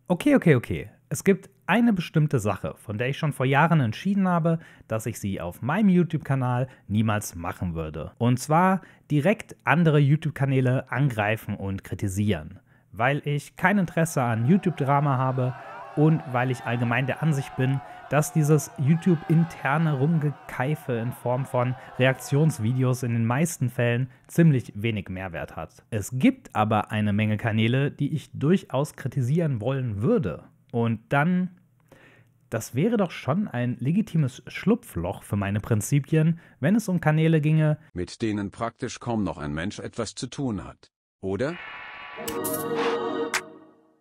Okay. Es gibt eine bestimmte Sache, von der ich schon vor Jahren entschieden habe, dass ich sie auf meinem YouTube-Kanal niemals machen würde. Und zwar direkt andere YouTube-Kanäle angreifen und kritisieren. Weil ich kein Interesse an YouTube-Drama habe und weil ich allgemein der Ansicht bin, dass dieses YouTube-interne Rumgekeife in Form von Reaktionsvideos in den meisten Fällen ziemlich wenig Mehrwert hat. Es gibt aber eine Menge Kanäle, die ich durchaus kritisieren wollen würde. Und dann, das wäre doch schon ein legitimes Schlupfloch für meine Prinzipien, wenn es um Kanäle ginge, mit denen praktisch kaum noch ein Mensch etwas zu tun hat, oder?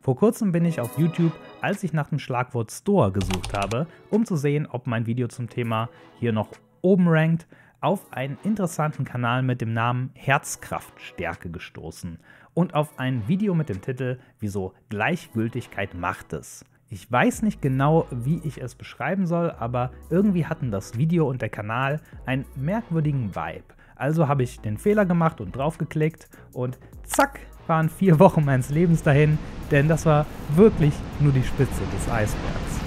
Vor kurzem bin ich auf YouTube, als ich nach dem Schlagwort Store gesucht habe, um zu sehen, ob mein Video zum Thema hier noch oben rankt, auf einen interessanten Kanal mit dem Namen Herzkraftstärke gestoßen und auf ein Video mit dem Titel Wieso Gleichgültigkeit macht es. Ich weiß nicht genau, wie ich es beschreiben soll, aber irgendwie hatten das Video und der Kanal einen merkwürdigen Vibe. Also habe ich den Fehler gemacht und draufgeklickt und zack, waren 4 Wochen meines Lebens dahin, denn das war wirklich nur die Spitze des Eisbergs.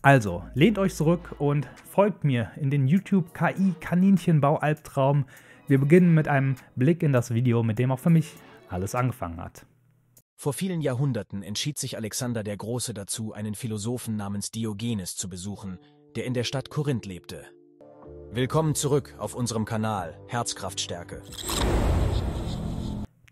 Also, lehnt euch zurück und folgt mir in den YouTube-KI-Kaninchenbau-Albtraum. Wir beginnen mit einem Blick in das Video, mit dem auch für mich alles angefangen hat. Vor vielen Jahrhunderten entschied sich Alexander der Große dazu, einen Philosophen namens Diogenes zu besuchen, der in der Stadt Korinth lebte. Willkommen zurück auf unserem Kanal Herzkraftstärke.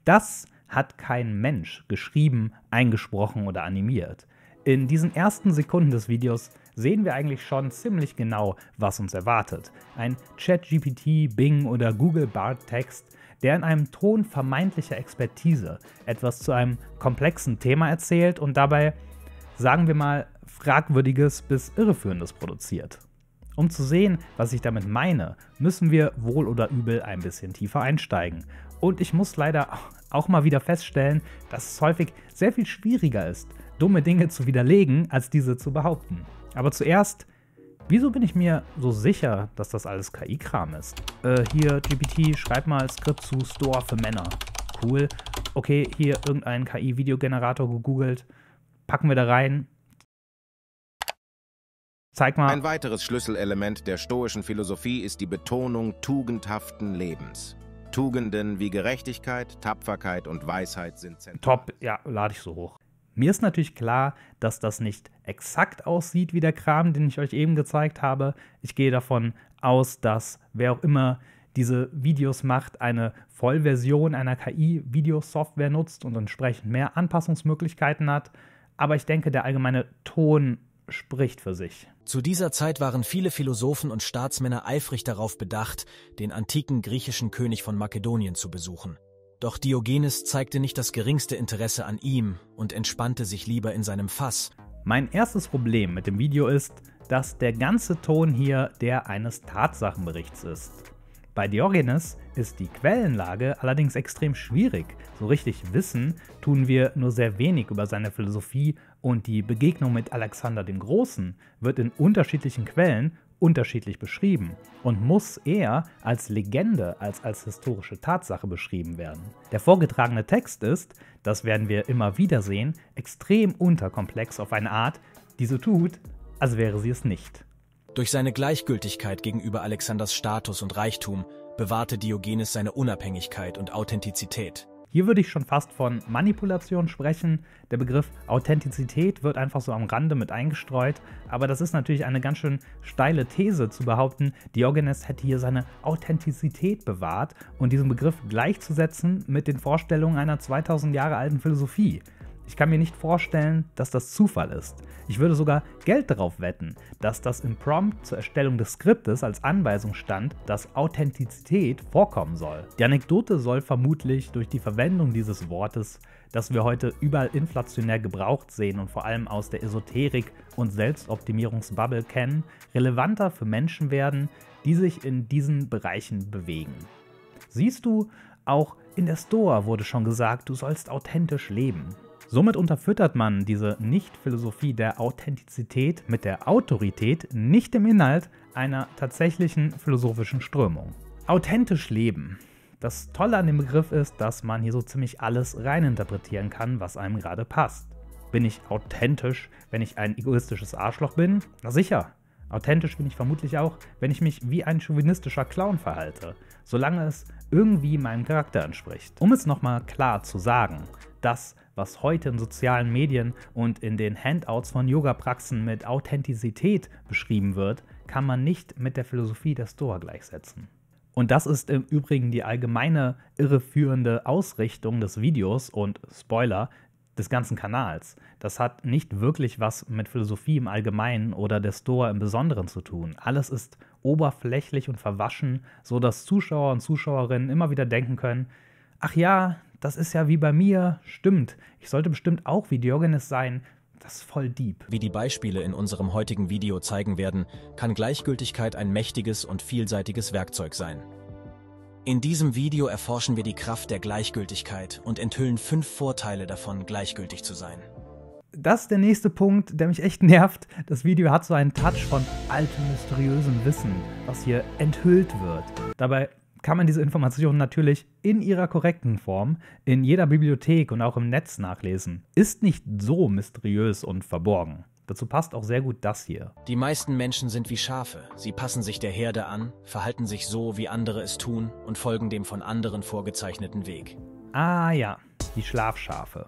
Das hat kein Mensch geschrieben, eingesprochen oder animiert. In diesen ersten Sekunden des Videos sehen wir eigentlich schon ziemlich genau, was uns erwartet. Ein ChatGPT, Bing oder Google Bard-Text, der in einem Ton vermeintlicher Expertise etwas zu einem komplexen Thema erzählt und dabei, sagen wir mal, Fragwürdiges bis Irreführendes produziert. Um zu sehen, was ich damit meine, müssen wir wohl oder übel ein bisschen tiefer einsteigen. Und ich muss leider auch mal wieder feststellen, dass es häufig sehr viel schwieriger ist, dumme Dinge zu widerlegen, als diese zu behaupten. Aber zuerst, wieso bin ich mir so sicher, dass das alles KI-Kram ist? Hier, GPT, schreib mal Skript zu Store für Männer. Cool. Okay, hier irgendeinen KI-Videogenerator gegoogelt. Packen wir da rein. Zeig mal. Ein weiteres Schlüsselelement der stoischen Philosophie ist die Betonung tugendhaften Lebens. Tugenden wie Gerechtigkeit, Tapferkeit und Weisheit sind zentral. Top, ja, lade ich so hoch. Mir ist natürlich klar, dass das nicht exakt aussieht wie der Kram, den ich euch eben gezeigt habe. Ich gehe davon aus, dass wer auch immer diese Videos macht, eine Vollversion einer KI-Videosoftware nutzt und entsprechend mehr Anpassungsmöglichkeiten hat. Aber ich denke, der allgemeine Ton spricht für sich. Zu dieser Zeit waren viele Philosophen und Staatsmänner eifrig darauf bedacht, den antiken griechischen König von Makedonien zu besuchen. Doch Diogenes zeigte nicht das geringste Interesse an ihm und entspannte sich lieber in seinem Fass. Mein erstes Problem mit dem Video ist, dass der ganze Ton hier der eines Tatsachenberichts ist. Bei Diogenes ist die Quellenlage allerdings extrem schwierig. So richtig wissen tun wir nur sehr wenig über seine Philosophie und die Begegnung mit Alexander dem Großen wird in unterschiedlichen Quellen unterschiedlich beschrieben und muss eher als Legende als als historische Tatsache beschrieben werden. Der vorgetragene Text ist, das werden wir immer wieder sehen, extrem unterkomplex auf eine Art, die so tut, als wäre sie es nicht. Durch seine Gleichgültigkeit gegenüber Alexanders Status und Reichtum bewahrte Diogenes seine Unabhängigkeit und Authentizität. Hier würde ich schon fast von Manipulation sprechen. Der Begriff Authentizität wird einfach so am Rande mit eingestreut, aber das ist natürlich eine ganz schön steile These zu behaupten, Diogenes hätte hier seine Authentizität bewahrt und diesen Begriff gleichzusetzen mit den Vorstellungen einer 2000 Jahre alten Philosophie. Ich kann mir nicht vorstellen, dass das Zufall ist. Ich würde sogar Geld darauf wetten, dass das im Prompt zur Erstellung des Skriptes als Anweisung stand, dass Authentizität vorkommen soll. Die Anekdote soll vermutlich durch die Verwendung dieses Wortes, das wir heute überall inflationär gebraucht sehen und vor allem aus der Esoterik und Selbstoptimierungsbubble kennen, relevanter für Menschen werden, die sich in diesen Bereichen bewegen. Siehst du, auch in der Stoa wurde schon gesagt, du sollst authentisch leben. Somit unterfüttert man diese Nicht-Philosophie der Authentizität mit der Autorität, nicht im Inhalt einer tatsächlichen philosophischen Strömung. Authentisch leben. Das Tolle an dem Begriff ist, dass man hier so ziemlich alles reininterpretieren kann, was einem gerade passt. Bin ich authentisch, wenn ich ein egoistisches Arschloch bin? Na sicher. Authentisch bin ich vermutlich auch, wenn ich mich wie ein chauvinistischer Clown verhalte, solange es irgendwie meinem Charakter entspricht. Um es nochmal klar zu sagen, das, was heute in sozialen Medien und in den Handouts von Yoga-Praxen mit Authentizität beschrieben wird, kann man nicht mit der Philosophie der Stoa gleichsetzen. Und das ist im Übrigen die allgemeine irreführende Ausrichtung des Videos und Spoiler des ganzen Kanals. Das hat nicht wirklich was mit Philosophie im Allgemeinen oder der Stoa im Besonderen zu tun. Alles ist oberflächlich und verwaschen, so dass Zuschauer und Zuschauerinnen immer wieder denken können, ach ja, das ist ja wie bei mir, stimmt, ich sollte bestimmt auch wie Diogenes sein, das ist voll deep. Wie die Beispiele in unserem heutigen Video zeigen werden, kann Gleichgültigkeit ein mächtiges und vielseitiges Werkzeug sein. In diesem Video erforschen wir die Kraft der Gleichgültigkeit und enthüllen 5 Vorteile davon, gleichgültig zu sein. Das ist der nächste Punkt, der mich echt nervt. Das Video hat so einen Touch von altem, mysteriösem Wissen, was hier enthüllt wird. Dabei kann man diese Informationen natürlich in ihrer korrekten Form in jeder Bibliothek und auch im Netz nachlesen. Ist nicht so mysteriös und verborgen. Dazu passt auch sehr gut das hier. Die meisten Menschen sind wie Schafe. Sie passen sich der Herde an, verhalten sich so, wie andere es tun und folgen dem von anderen vorgezeichneten Weg. Ah ja, die Schlafschafe.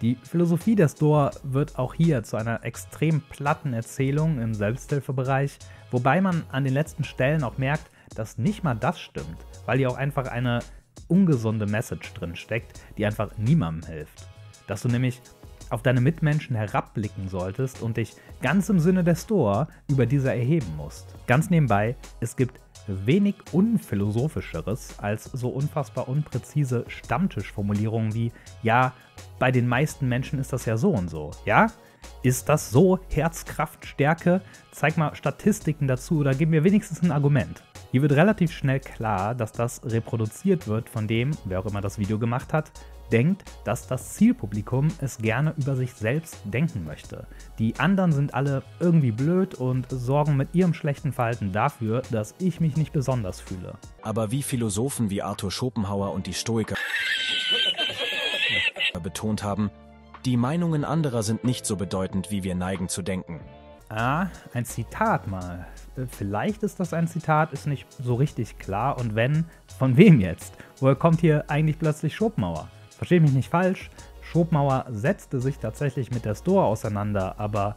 Die Philosophie der Stoa wird auch hier zu einer extrem platten Erzählung im Selbsthilfebereich, wobei man an den letzten Stellen auch merkt, dass nicht mal das stimmt, weil hier auch einfach eine ungesunde Message drin steckt, die einfach niemandem hilft. Dass du nämlich auf deine Mitmenschen herabblicken solltest und dich ganz im Sinne der Stoa über diese erheben musst. Ganz nebenbei, es gibt wenig Unphilosophischeres als so unfassbar unpräzise Stammtischformulierungen wie ja, bei den meisten Menschen ist das ja so und so, ja? Ist das so? Herzkraft, Stärke? Zeig mal Statistiken dazu oder gib mir wenigstens ein Argument. Hier wird relativ schnell klar, dass das reproduziert wird von dem, wer auch immer das Video gemacht hat, denkt, dass das Zielpublikum es gerne über sich selbst denken möchte. Die anderen sind alle irgendwie blöd und sorgen mit ihrem schlechten Verhalten dafür, dass ich mich nicht besonders fühle. Aber wie Philosophen wie Arthur Schopenhauer und die Stoiker betont haben, die Meinungen anderer sind nicht so bedeutend, wie wir neigen zu denken. Ah, ein Zitat mal. Vielleicht ist das ein Zitat, ist nicht so richtig klar. Und wenn, von wem jetzt? Woher kommt hier eigentlich plötzlich Schopenhauer? Verstehe mich nicht falsch, Schopenhauer setzte sich tatsächlich mit der Stoa auseinander, aber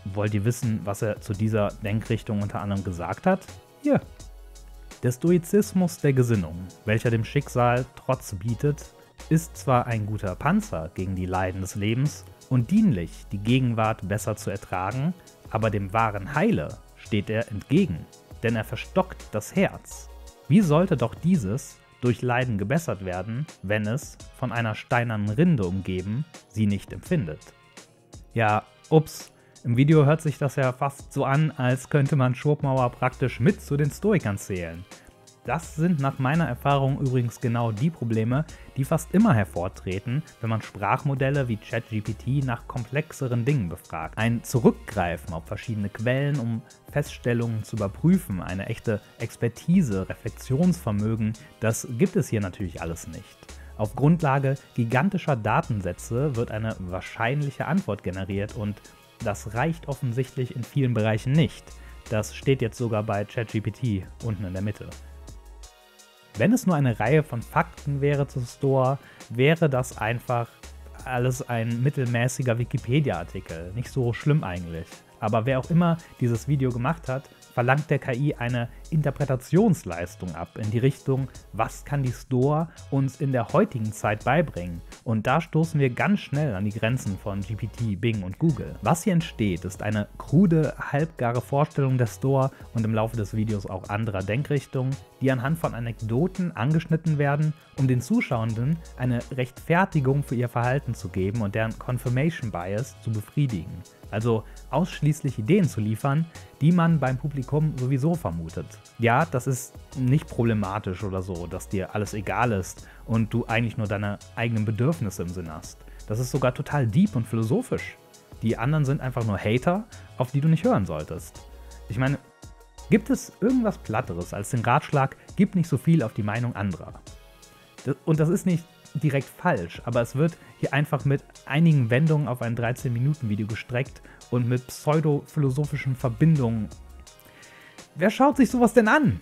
wollt ihr wissen, was er zu dieser Denkrichtung unter anderem gesagt hat? Hier. Der Stoizismus der Gesinnung, welcher dem Schicksal Trotz bietet, ist zwar ein guter Panzer gegen die Leiden des Lebens und dienlich, die Gegenwart besser zu ertragen, aber dem wahren Heile steht er entgegen, denn er verstockt das Herz. Wie sollte doch dieses durch Leiden gebessert werden, wenn es, von einer steinernen Rinde umgeben, sie nicht empfindet? Ja, ups, im Video hört sich das ja fast so an, als könnte man Schopenhauer praktisch mit zu den Stoikern zählen. Das sind nach meiner Erfahrung übrigens genau die Probleme, die fast immer hervortreten, wenn man Sprachmodelle wie ChatGPT nach komplexeren Dingen befragt. Ein Zurückgreifen auf verschiedene Quellen, um Feststellungen zu überprüfen, eine echte Expertise, Reflexionsvermögen, das gibt es hier natürlich alles nicht. Auf Grundlage gigantischer Datensätze wird eine wahrscheinliche Antwort generiert und das reicht offensichtlich in vielen Bereichen nicht. Das steht jetzt sogar bei ChatGPT unten in der Mitte. Wenn es nur eine Reihe von Fakten wäre zu Stoa, wäre das einfach alles ein mittelmäßiger Wikipedia-Artikel. Nicht so schlimm eigentlich. Aber wer auch immer dieses Video gemacht hat, verlangt der KI eine Interpretationsleistung ab in die Richtung, was kann die Stoa uns in der heutigen Zeit beibringen? Und da stoßen wir ganz schnell an die Grenzen von GPT, Bing und Google. Was hier entsteht, ist eine krude, halbgare Vorstellung der Stoa und im Laufe des Videos auch anderer Denkrichtungen, die anhand von Anekdoten angeschnitten werden, um den Zuschauenden eine Rechtfertigung für ihr Verhalten zu geben und deren Confirmation Bias zu befriedigen. Also ausschließlich Ideen zu liefern, die man beim Publikum sowieso vermutet. Ja, das ist nicht problematisch oder so, dass dir alles egal ist und du eigentlich nur deine eigenen Bedürfnisse im Sinn hast. Das ist sogar total deep und philosophisch. Die anderen sind einfach nur Hater, auf die du nicht hören solltest. Ich meine, gibt es irgendwas Platteres als den Ratschlag, gib nicht so viel auf die Meinung anderer? Und das ist nicht direkt falsch, aber es wird hier einfach mit einigen Wendungen auf ein 13-Minuten-Video gestreckt und mit pseudo-philosophischen Verbindungen. Wer schaut sich sowas denn an?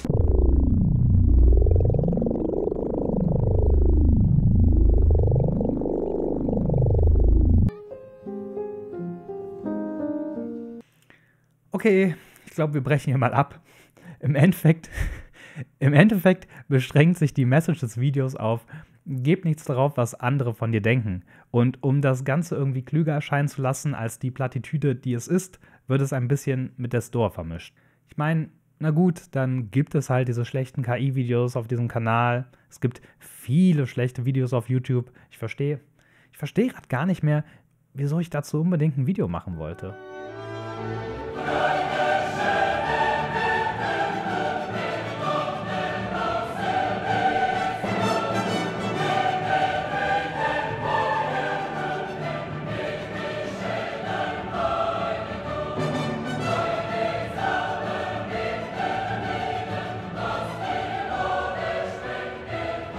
Okay, ich glaube, wir brechen hier mal ab. Im Endeffekt beschränkt sich die Message des Videos auf: Gib nichts darauf, was andere von dir denken. Und um das Ganze irgendwie klüger erscheinen zu lassen als die Plattitüde, die es ist, wird es ein bisschen mit der Store vermischt. Ich meine, na gut, dann gibt es halt diese schlechten KI-Videos auf diesem Kanal. Es gibt viele schlechte Videos auf YouTube. Ich verstehe gerade gar nicht mehr, wieso ich dazu unbedingt ein Video machen wollte.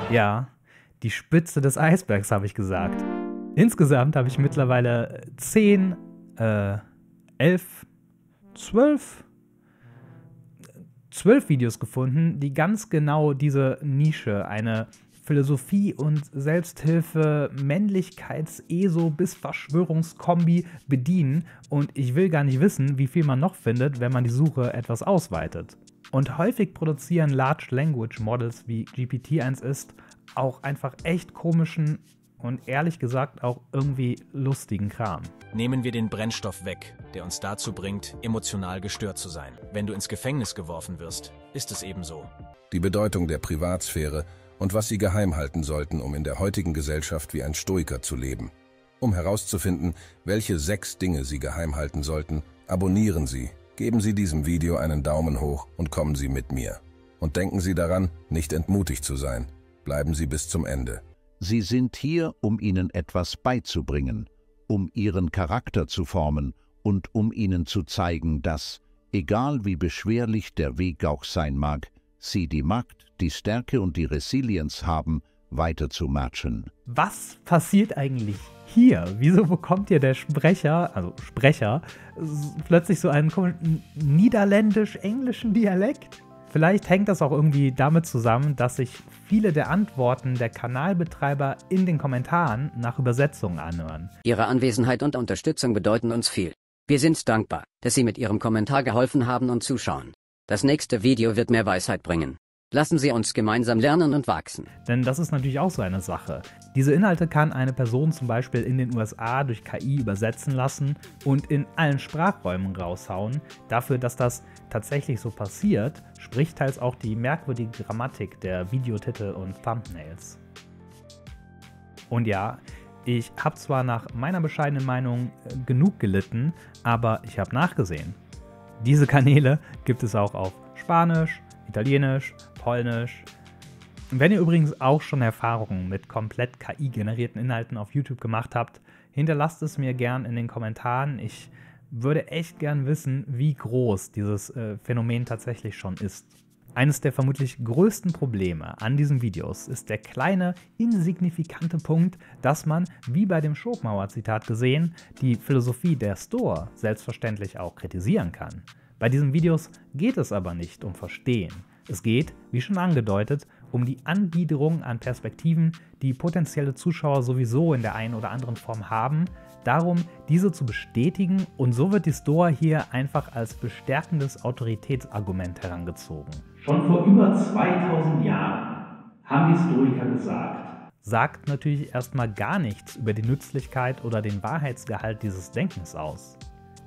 Ja, die Spitze des Eisbergs, habe ich gesagt. Insgesamt habe ich mittlerweile 10, 11, 12 Videos gefunden, die ganz genau diese Nische, eine Philosophie- und Selbsthilfe, Männlichkeits-ESO bis Verschwörungskombi bedienen. Und ich will gar nicht wissen, wie viel man noch findet, wenn man die Suche etwas ausweitet. Und häufig produzieren Large Language Models, wie GPT-1 ist, auch einfach echt komischen und ehrlich gesagt auch irgendwie lustigen Kram. Nehmen wir den Brennstoff weg, der uns dazu bringt, emotional gestört zu sein. Wenn du ins Gefängnis geworfen wirst, ist es ebenso. Die Bedeutung der Privatsphäre und was Sie geheim halten sollten, um in der heutigen Gesellschaft wie ein Stoiker zu leben. Um herauszufinden, welche 6 Dinge Sie geheim halten sollten, abonnieren Sie. Geben Sie diesem Video einen Daumen hoch und kommen Sie mit mir. Und denken Sie daran, nicht entmutigt zu sein. Bleiben Sie bis zum Ende. Sie sind hier, um Ihnen etwas beizubringen, um Ihren Charakter zu formen und um Ihnen zu zeigen, dass, egal wie beschwerlich der Weg auch sein mag, Sie die Macht, die Stärke und die Resilienz haben, weiter zu matchen. Was passiert eigentlich hier? Wieso bekommt hier der Sprecher, plötzlich so einen komischen niederländisch-englischen Dialekt? Vielleicht hängt das auch irgendwie damit zusammen, dass sich viele der Antworten der Kanalbetreiber in den Kommentaren nach Übersetzungen anhören. Ihre Anwesenheit und Unterstützung bedeuten uns viel. Wir sind dankbar, dass Sie mit Ihrem Kommentar geholfen haben und zuschauen. Das nächste Video wird mehr Weisheit bringen. Lassen Sie uns gemeinsam lernen und wachsen. Denn das ist natürlich auch so eine Sache. Diese Inhalte kann eine Person zum Beispiel in den USA durch KI übersetzen lassen und in allen Sprachräumen raushauen. Dafür, dass das tatsächlich so passiert, spricht teils auch die merkwürdige Grammatik der Videotitel und Thumbnails. Und ja, ich habe zwar nach meiner bescheidenen Meinung genug gelitten, aber ich habe nachgesehen. Diese Kanäle gibt es auch auf Spanisch, Italienisch, Polnisch. Wenn ihr übrigens auch schon Erfahrungen mit komplett KI-generierten Inhalten auf YouTube gemacht habt, hinterlasst es mir gern in den Kommentaren. Ich würde echt gern wissen, wie groß dieses Phänomen tatsächlich schon ist. Eines der vermutlich größten Probleme an diesen Videos ist der kleine, insignifikante Punkt, dass man, wie bei dem Schopenhauer-Zitat gesehen, die Philosophie der Store selbstverständlich auch kritisieren kann. Bei diesen Videos geht es aber nicht um Verstehen. Es geht, wie schon angedeutet, um die Anbiederung an Perspektiven, die potenzielle Zuschauer sowieso in der einen oder anderen Form haben, darum, diese zu bestätigen, und so wird die Store hier einfach als bestärkendes Autoritätsargument herangezogen. Schon vor über 2000 Jahren haben die Stoiker gesagt. Sagt natürlich erstmal gar nichts über die Nützlichkeit oder den Wahrheitsgehalt dieses Denkens aus.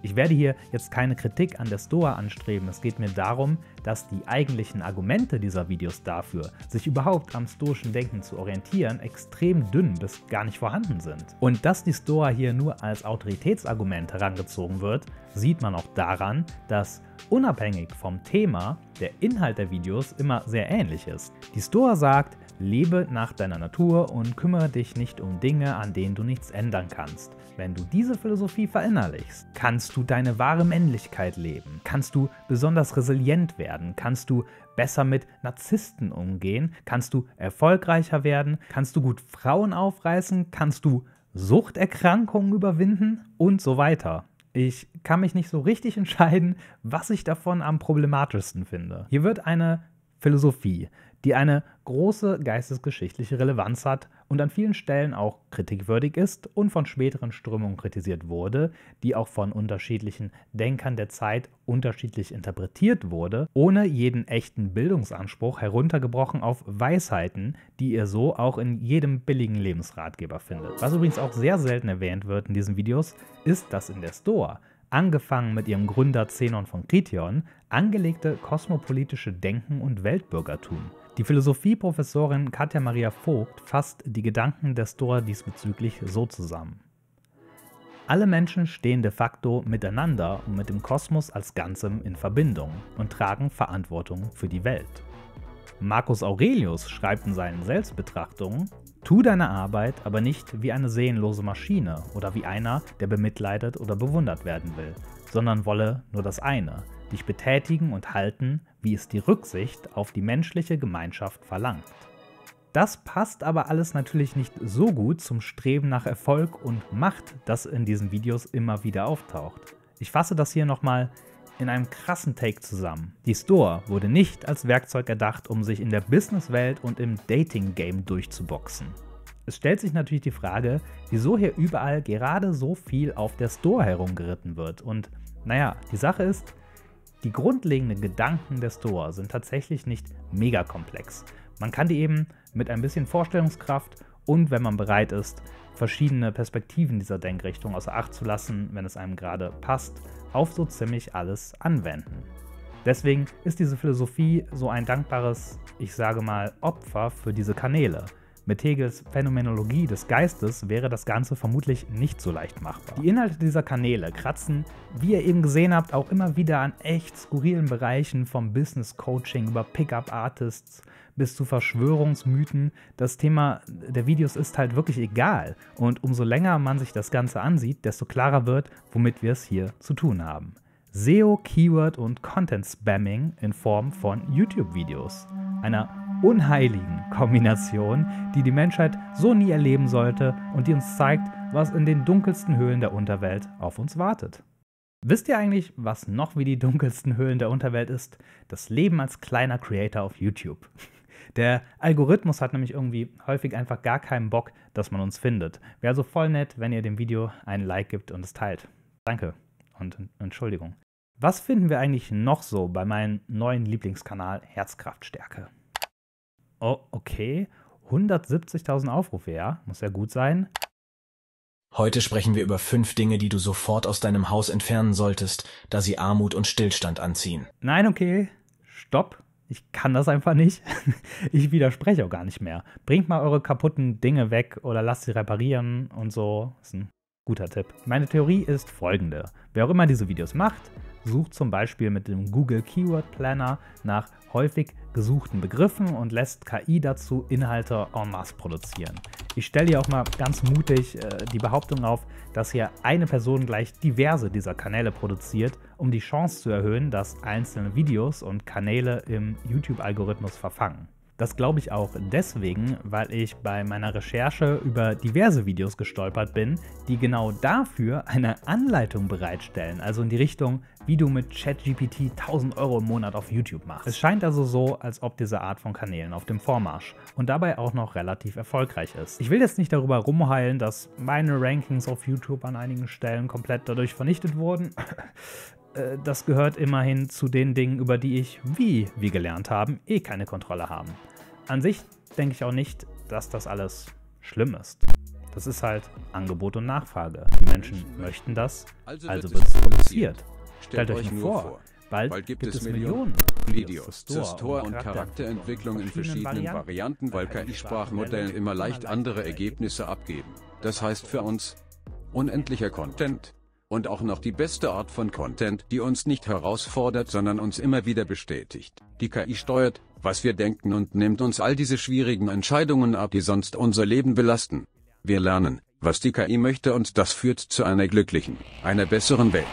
Ich werde hier jetzt keine Kritik an der Stoa anstreben, es geht mir darum, dass die eigentlichen Argumente dieser Videos dafür, sich überhaupt am stoischen Denken zu orientieren, extrem dünn bis gar nicht vorhanden sind. Und dass die Stoa hier nur als Autoritätsargument herangezogen wird, sieht man auch daran, dass unabhängig vom Thema der Inhalt der Videos immer sehr ähnlich ist. Die Stoa sagt, lebe nach deiner Natur und kümmere dich nicht um Dinge, an denen du nichts ändern kannst. Wenn du diese Philosophie verinnerlichst, kannst du deine wahre Männlichkeit leben, kannst du besonders resilient werden, kannst du besser mit Narzissten umgehen, kannst du erfolgreicher werden, kannst du gut Frauen aufreißen, kannst du Suchterkrankungen überwinden und so weiter. Ich kann mich nicht so richtig entscheiden, was ich davon am problematischsten finde. Hier wird eine Philosophie, die eine große geistesgeschichtliche Relevanz hat und an vielen Stellen auch kritikwürdig ist und von späteren Strömungen kritisiert wurde, die auch von unterschiedlichen Denkern der Zeit unterschiedlich interpretiert wurde, ohne jeden echten Bildungsanspruch heruntergebrochen auf Weisheiten, die ihr so auch in jedem billigen Lebensratgeber findet. Was übrigens auch sehr selten erwähnt wird in diesen Videos, ist, dass in der Stoa, angefangen mit ihrem Gründer Zenon von Krithon, angelegte kosmopolitische Denken und Weltbürgertum. Die Philosophieprofessorin Katja Maria Vogt fasst die Gedanken der Stoa diesbezüglich so zusammen. Alle Menschen stehen de facto miteinander und mit dem Kosmos als Ganzem in Verbindung und tragen Verantwortung für die Welt. Marcus Aurelius schreibt in seinen Selbstbetrachtungen: Tu deine Arbeit, aber nicht wie eine seelenlose Maschine oder wie einer, der bemitleidet oder bewundert werden will, sondern wolle nur das eine: dich betätigen und halten, wie es die Rücksicht auf die menschliche Gemeinschaft verlangt. Das passt aber alles natürlich nicht so gut zum Streben nach Erfolg und Macht, das in diesen Videos immer wieder auftaucht. Ich fasse das hier nochmal in einem krassen Take zusammen. Die Stoa wurde nicht als Werkzeug erdacht, um sich in der Businesswelt und im Dating-Game durchzuboxen. Es stellt sich natürlich die Frage, wieso hier überall gerade so viel auf der Stoa herumgeritten wird. Und naja, die Sache ist, die grundlegenden Gedanken der Stoa sind tatsächlich nicht mega komplex. Man kann die eben mit ein bisschen Vorstellungskraft und, wenn man bereit ist, verschiedene Perspektiven dieser Denkrichtung außer Acht zu lassen, wenn es einem gerade passt, auf so ziemlich alles anwenden. Deswegen ist diese Philosophie so ein dankbares, ich sage mal, Opfer für diese Kanäle. Mit Hegels Phänomenologie des Geistes wäre das Ganze vermutlich nicht so leicht machbar. Die Inhalte dieser Kanäle kratzen, wie ihr eben gesehen habt, auch immer wieder an echt skurrilen Bereichen, vom Business-Coaching über Pickup-Artists bis zu Verschwörungsmythen. Das Thema der Videos ist halt wirklich egal. Und umso länger man sich das Ganze ansieht, desto klarer wird, womit wir es hier zu tun haben. SEO, Keyword und Content-Spamming in Form von YouTube-Videos. Einer unheiligen Kombination, die die Menschheit so nie erleben sollte und die uns zeigt, was in den dunkelsten Höhlen der Unterwelt auf uns wartet. Wisst ihr eigentlich, was noch wie die dunkelsten Höhlen der Unterwelt ist? Das Leben als kleiner Creator auf YouTube. Der Algorithmus hat nämlich irgendwie häufig einfach gar keinen Bock, dass man uns findet. Wäre also voll nett, wenn ihr dem Video einen Like gibt und es teilt. Danke und Entschuldigung. Was finden wir eigentlich noch so bei meinem neuen Lieblingskanal Herzkraftstärke? Oh, okay. 170.000 Aufrufe, ja? Muss ja gut sein. Heute sprechen wir über 5 Dinge, die du sofort aus deinem Haus entfernen solltest, da sie Armut und Stillstand anziehen. Nein, okay. Stopp. Ich kann das einfach nicht. Ich widerspreche auch gar nicht mehr. Bringt mal eure kaputten Dinge weg oder lasst sie reparieren und so. Das ist ein guter Tipp. Meine Theorie ist folgende. Wer auch immer diese Videos macht, sucht zum Beispiel mit dem Google Keyword Planner nach häufig gesuchten Begriffen und lässt KI dazu Inhalte en masse produzieren. Ich stelle hier auch mal ganz mutig die Behauptung auf, dass hier eine Person gleich diverse dieser Kanäle produziert, um die Chance zu erhöhen, dass einzelne Videos und Kanäle im YouTube-Algorithmus verfangen. Das glaube ich auch deswegen, weil ich bei meiner Recherche über diverse Videos gestolpert bin, die genau dafür eine Anleitung bereitstellen, also in die Richtung, wie du mit ChatGPT 1.000 € im Monat auf YouTube machst. Es scheint also so, als ob diese Art von Kanälen auf dem Vormarsch und dabei auch noch relativ erfolgreich ist. Ich will jetzt nicht darüber rumheulen, dass meine Rankings auf YouTube an einigen Stellen komplett dadurch vernichtet wurden. Das gehört immerhin zu den Dingen, über die ich, wie wir gelernt haben, keine Kontrolle haben. An sich denke ich auch nicht, dass das alles schlimm ist. Das ist halt Angebot und Nachfrage. Die Menschen möchten das, also wird es produziert. Stellt euch nur vor, bald gibt es Millionen Videos zur Store- und Charakterentwicklung in verschiedenen Varianten, weil KI-Sprachmodelle immer leicht andere Ergebnisse abgeben. Das heißt für uns unendlicher Content Und auch noch die beste Art von Content, die uns nicht herausfordert, sondern uns immer wieder bestätigt. Die KI steuert, was wir denken und nimmt uns all diese schwierigen Entscheidungen ab, die sonst unser Leben belasten. Wir lernen, was die KI möchte und das führt zu einer glücklichen, einer besseren Welt.